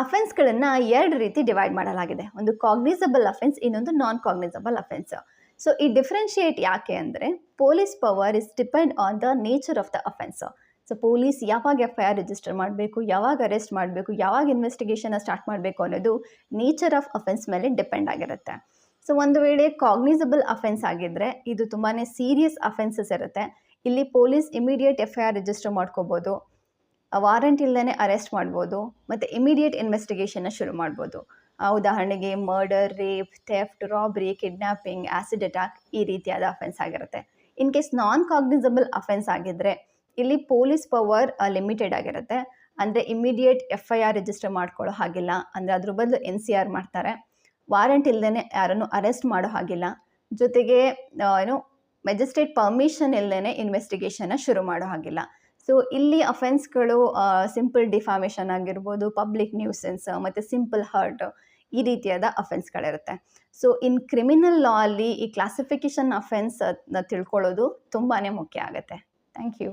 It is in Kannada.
ಅಫೆನ್ಸ್ಗಳನ್ನು 2 ರೀತಿ ಡಿವೈಡ್ ಮಾಡಲಾಗಿದೆ. ಒಂದು ಕಾಗ್ನಿಸಬಲ್ ಅಫೆನ್ಸ್, ಇನ್ನೊಂದು ನಾನ್ ಕಾಗ್ನಿಸಬಲ್ ಅಫೆನ್ಸ್. ಸೊ ಈ ಡಿಫ್ರೆನ್ಷಿಯೇಟ್ ಯಾಕೆ ಅಂದರೆ police power is depend on the nature of the offence. So police ಯಾವಾಗ FIR ರಿಜಿಸ್ಟರ್ ಮಾಡಬೇಕು, ಯಾವಾಗ ಅರೆಸ್ಟ್ ಮಾಡಬೇಕು, ಯಾವಾಗ ಇನ್ವೆಸ್ಟಿಗೇಷನ್ ಸ್ಟಾರ್ಟ್ ಮಾಡಬೇಕು ಅನ್ನೋದು ನೇಚರ್ ಆಫ್ ಅಫೆನ್ಸ್ ಮೇಲೆ ಡಿಪೆಂಡ್ ಆಗಿರುತ್ತೆ. ಸೊ ಒಂದು ವೇಳೆ ಕಾಗ್ನಿಸಬಲ್ ಅಫೆನ್ಸ್ ಆಗಿದ್ದರೆ ಇದು ತುಂಬಾ ಸೀರಿಯಸ್ ಅಫೆನ್ಸಸ್ ಇರುತ್ತೆ. ಇಲ್ಲಿ ಪೊಲೀಸ್ ಇಮಿಡಿಯೇಟ್ FIR ರಿಜಿಸ್ಟರ್ ಮಾಡ್ಕೋಬೋದು, ವಾರಂಟ್ ಇಲ್ಲದೇ ಅರೆಸ್ಟ್ ಮಾಡ್ಬೋದು, ಮತ್ತು ಇಮಿಡಿಯೇಟ್ ಇನ್ವೆಸ್ಟಿಗೇಷನ್ನ ಶುರು ಮಾಡ್ಬೋದು. ಉದಾಹರಣೆಗೆ murder, rape, theft, Rabri, kidnapping, acid attack ಈ ರೀತಿಯಾದ ಅಫೆನ್ಸ್ ಆಗಿರುತ್ತೆ. In case non cognisable offence ಆಗಿದ್ದರೆ ಇಲ್ಲಿ ಪೊಲೀಸ್ ಪವರ್ ಲಿಮಿಟೆಡ್ ಆಗಿರುತ್ತೆ. ಅಂದರೆ ಇಮಿಡಿಯೇಟ್ FIR ರಿಜಿಸ್ಟರ್ ಮಾಡ್ಕೊಳ್ಳೋ ಹಾಗಿಲ್ಲ, ಅಂದರೆ ಅದ್ರ ಬದಲು NCR ಮಾಡ್ತಾರೆ. ವಾರಂಟ್ ಇಲ್ಲದೇ ಯಾರನ್ನು ಅರೆಸ್ಟ್ ಮಾಡೋ ಹಾಗಿಲ್ಲ, ಜೊತೆಗೆ ಮೆಜಿಸ್ಟ್ರೇಟ್ ಪರ್ಮಿಷನ್ ಇಲ್ಲದೇ ಇನ್ವೆಸ್ಟಿಗೇಷನ್ನ ಶುರು ಮಾಡೋ ಹಾಗಿಲ್ಲ. ಸೊ ಇಲ್ಲಿ ಅಫೆನ್ಸ್ಗಳು ಸಿಂಪಲ್ ಡಿಫಾಮೇಷನ್ ಆಗಿರ್ಬೋದು, ಪಬ್ಲಿಕ್ ನ್ಯೂಸೆನ್ಸ್ ಮತ್ತು ಸಿಂಪಲ್ ಹರ್ಟ್ ಈ ರೀತಿಯಾದ ಅಫೆನ್ಸ್ಗಳಿರುತ್ತೆ. ಸೊ ಇನ್ ಕ್ರಿಮಿನಲ್ ಲಾ ಅಲ್ಲಿ ಈ ಕ್ಲಾಸಿಫಿಕೇಷನ್ ಅಫೆನ್ಸ್ ತಿಳ್ಕೊಳ್ಳೋದು ತುಂಬಾ ಮುಖ್ಯ ಆಗುತ್ತೆ. Thank you.